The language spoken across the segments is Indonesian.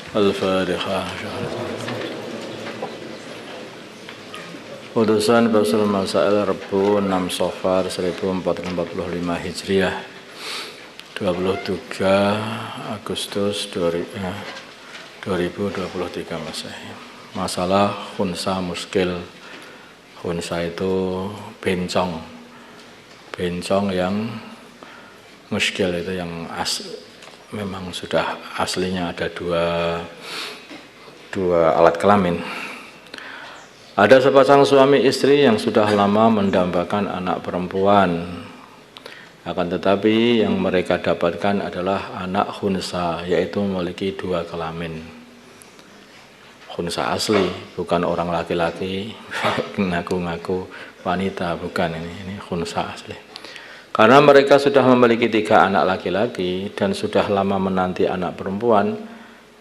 Al-Fatihah. Putusan Fasul Masail Rebu 6 Safar 1445 Hijriah 23 Agustus 2023 Masehi. Masalah khunsa muskil. Khunsa itu bencong. Bencong yang muskil itu yang memang sudah aslinya ada dua alat kelamin. Ada sepasang suami istri yang sudah lama mendambakan anak perempuan, akan tetapi yang mereka dapatkan adalah anak khunsa, yaitu memiliki dua kelamin. Khunsa asli, bukan orang laki-laki ngaku-ngaku wanita, bukan, ini khunsa asli. Karena mereka sudah memiliki 3 anak laki-laki dan sudah lama menanti anak perempuan,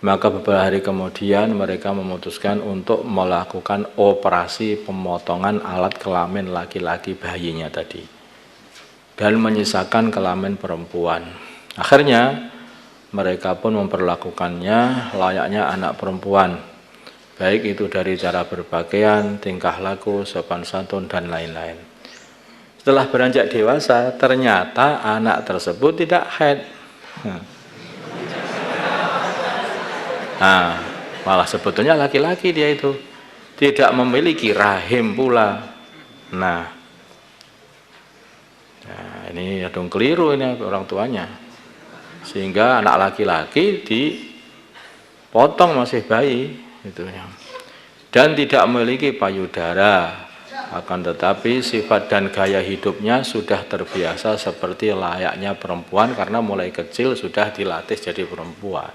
maka beberapa hari kemudian mereka memutuskan untuk melakukan operasi pemotongan alat kelamin laki-laki bayinya tadi dan menyisakan kelamin perempuan. Akhirnya mereka pun memperlakukannya layaknya anak perempuan, baik itu dari cara berpakaian, tingkah laku, sopan santun, dan lain-lain. Setelah beranjak dewasa, ternyata anak tersebut tidak haid. Nah, malah sebetulnya laki-laki dia itu tidak memiliki rahim pula. Nah ini dong keliru ini orang tuanya, sehingga anak laki-laki dipotong masih bayi itu ya. Dan tidak memiliki payudara, akan tetapi sifat dan gaya hidupnya sudah terbiasa seperti layaknya perempuan karena mulai kecil sudah dilatih jadi perempuan.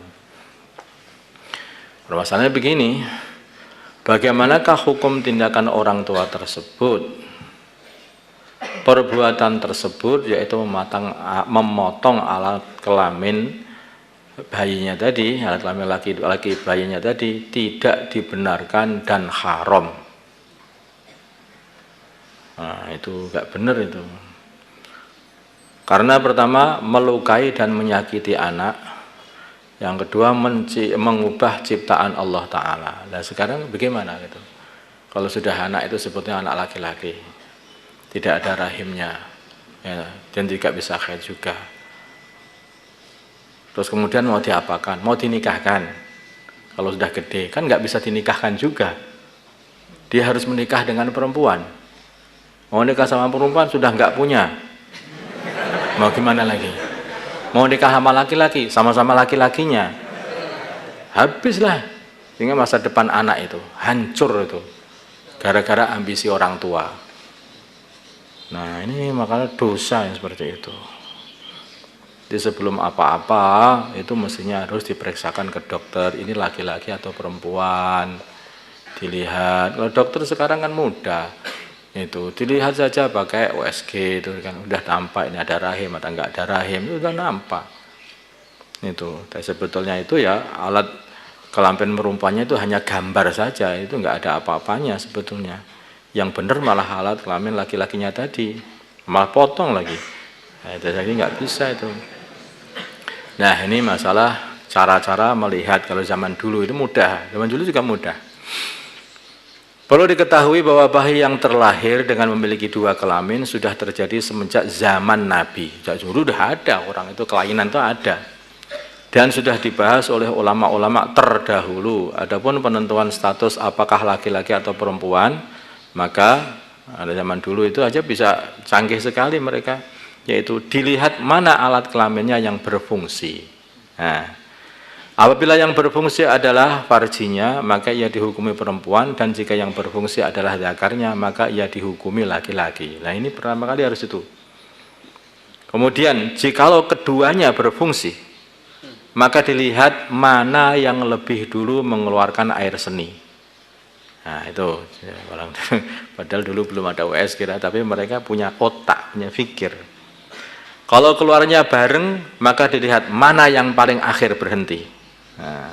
Permasalahannya begini, bagaimanakah hukum tindakan orang tua tersebut? Perbuatan tersebut yaitu memotong alat kelamin bayinya tadi, alat kelamin laki-laki bayinya tadi tidak dibenarkan dan haram. Nah, itu enggak benar itu. Karena pertama melukai dan menyakiti anak. Yang kedua mengubah ciptaan Allah Ta'ala. Nah sekarang bagaimana gitu? Kalau sudah anak itu sebutnya anak laki-laki, tidak ada rahimnya, ya, dan tidak bisa haid juga. Terus kemudian mau diapakan? Mau dinikahkan. Kalau sudah gede kan nggak bisa dinikahkan juga. Dia harus menikah dengan perempuan. Mau nikah sama perempuan sudah nggak punya. Mau gimana lagi? Mau nikah sama laki-laki, sama-sama laki-lakinya, habislah. Sehingga masa depan anak itu hancur itu, gara-gara ambisi orang tua. Nah ini makanya dosa yang seperti itu. Jadi sebelum apa-apa itu mestinya harus diperiksakan ke dokter, ini laki-laki atau perempuan, dilihat. Kalau dokter sekarang kan mudah. Itu dilihat saja pakai USG itu kan udah nampak ini ada rahim atau enggak ada rahim, itu udah nampak itu. Dan sebetulnya itu ya alat kelamin perempuannya itu hanya gambar saja, itu enggak ada apa-apanya sebetulnya. Yang benar malah alat kelamin laki-lakinya tadi, malah potong lagi. Nah, itu jadi enggak bisa itu. Nah ini masalah cara-cara melihat. Kalau zaman dulu itu mudah, zaman dulu juga mudah. Perlu diketahui bahwa bayi yang terlahir dengan memiliki 2 kelamin sudah terjadi semenjak zaman Nabi. Dulu sudah ada orang itu, kelainan itu ada. Dan sudah dibahas oleh ulama-ulama terdahulu. Adapun penentuan status apakah laki-laki atau perempuan, maka ada zaman dulu itu aja bisa canggih sekali mereka. Yaitu dilihat mana alat kelaminnya yang berfungsi. Nah, apabila yang berfungsi adalah farjinya, maka ia dihukumi perempuan, dan jika yang berfungsi adalah zakarnya, maka ia dihukumi laki-laki. Nah ini pertama kali harus itu. Kemudian jikalau keduanya berfungsi, maka dilihat mana yang lebih dulu mengeluarkan air seni. Nah itu, padahal dulu belum ada USG, tapi mereka punya otak, punya pikir. Kalau keluarnya bareng, maka dilihat mana yang paling akhir berhenti. Nah,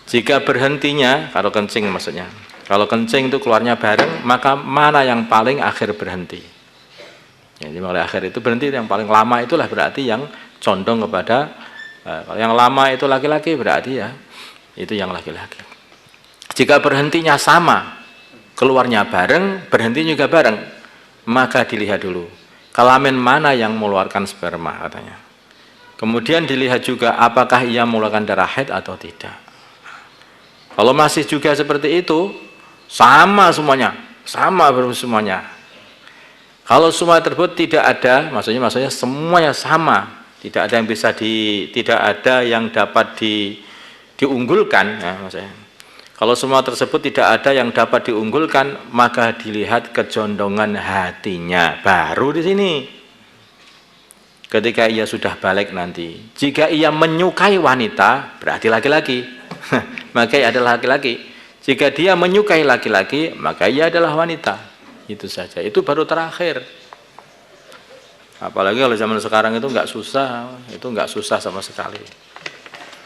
jika berhentinya, kalau kencing maksudnya, kalau kencing itu keluarnya bareng, maka mana yang paling akhir berhenti. Jadi mulai akhir itu berhenti, yang paling lama itulah berarti yang condong kepada Kalau yang lama itu laki-laki berarti ya itu yang laki-laki. Jika berhentinya sama, keluarnya bareng, berhenti juga bareng, maka dilihat dulu kelamin mana yang mengeluarkan sperma katanya. Kemudian dilihat juga apakah ia mengeluarkan darah haid atau tidak. Kalau masih juga seperti itu, sama semuanya, sama semuanya. Kalau semua tersebut tidak ada, maksudnya semuanya sama, tidak ada yang bisa tidak ada yang dapat diunggulkan, ya, maksudnya. Kalau semua tersebut tidak ada yang dapat diunggulkan, maka dilihat kecondongan hatinya. Baru di sini. Ketika ia sudah balik nanti, jika ia menyukai wanita, berarti laki-laki. Maka ia adalah laki-laki. Jika dia menyukai laki-laki, maka ia adalah wanita. Itu saja. Itu baru terakhir. Apalagi kalau zaman sekarang itu nggak susah, sama sekali.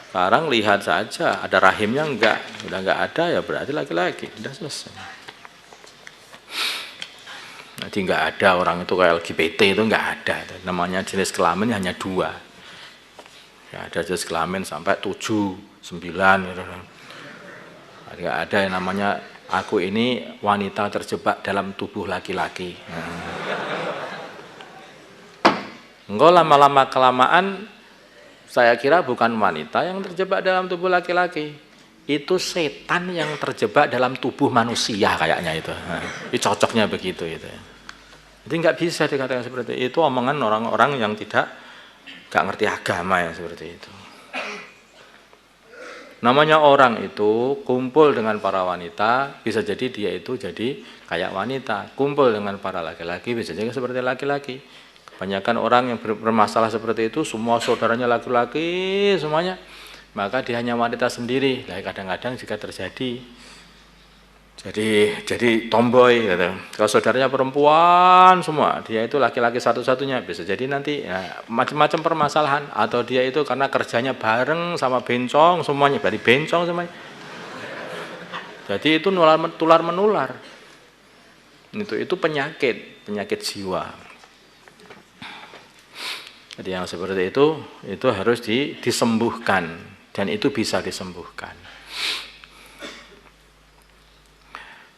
Sekarang lihat saja, ada rahimnya enggak, udah nggak ada ya berarti laki-laki, udah selesai. Jadi nggak ada orang itu kayak LGBT itu nggak ada. Namanya jenis kelamin hanya 2. Ya, ada jenis kelamin sampai 7, 9 gitu. Nggak ada yang namanya aku ini wanita terjebak dalam tubuh laki-laki. Enggak, lama-lama kelamaan saya kira bukan wanita yang terjebak dalam tubuh laki-laki. Itu setan yang terjebak dalam tubuh manusia kayaknya itu. Ini cocoknya begitu itu. Jadi nggak bisa dikatakan seperti itu, omongan orang-orang yang nggak ngerti agama ya seperti itu. Namanya orang itu kumpul dengan para wanita, bisa jadi dia itu jadi kayak wanita. Kumpul dengan para laki-laki, bisa jadi seperti laki-laki. Kebanyakan orang yang bermasalah seperti itu, semua saudaranya laki-laki semuanya, maka dia hanya wanita sendiri. Nah, kadang-kadang jika terjadi jadi tomboy gitu. Kalau saudaranya perempuan semua, dia itu laki-laki satu-satunya, bisa jadi nanti ya, macam-macam permasalahan. Atau dia itu karena kerjanya bareng sama bencong semuanya, dari bencong semuanya. Jadi itu tular menular. Itu penyakit jiwa. Jadi yang seperti itu harus disembuhkan, dan itu bisa disembuhkan.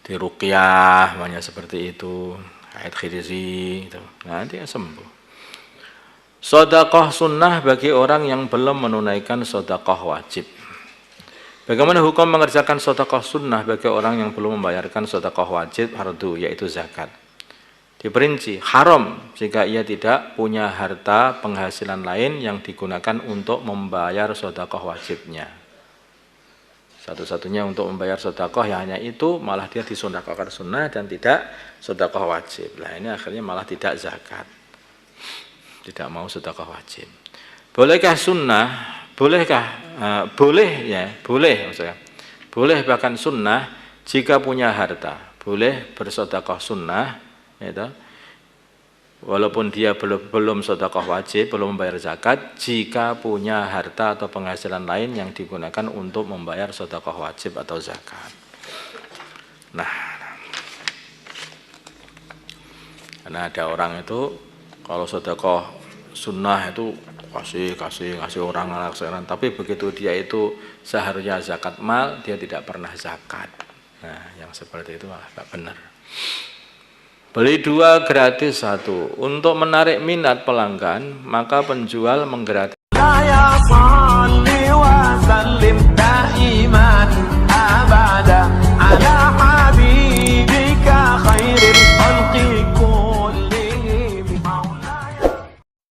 Diruqyah, banyak seperti itu, ayat khirizi, itu nanti sembuh. Sedekah sunnah bagi orang yang belum menunaikan sedekah wajib. Bagaimana hukum mengerjakan sedekah sunnah bagi orang yang belum membayarkan sedekah wajib fardu, yaitu zakat? Diperinci, haram jika ia tidak punya harta penghasilan lain yang digunakan untuk membayar sedekah wajibnya. Satu-satunya untuk membayar sedekah ya hanya itu, malah dia disedekahkan sunnah dan tidak sedekah wajib. Nah ini akhirnya malah tidak zakat, tidak mau sedekah wajib. Bolehkah sunnah? Bolehkah? Boleh maksudnya. Boleh bahkan sunnah jika punya harta. Boleh bersedekah sunnah, ya, walaupun dia belum sedekah wajib, belum membayar zakat, jika punya harta atau penghasilan lain yang digunakan untuk membayar sedekah wajib atau zakat. Nah, karena ada orang itu kalau sedekah sunnah itu kasih orang laksanakan, tapi begitu dia itu seharusnya zakat mal, dia tidak pernah zakat. Nah, yang seperti itu malah tidak benar. Beli 2 gratis 1. Untuk menarik minat pelanggan, maka penjual menggratiskan.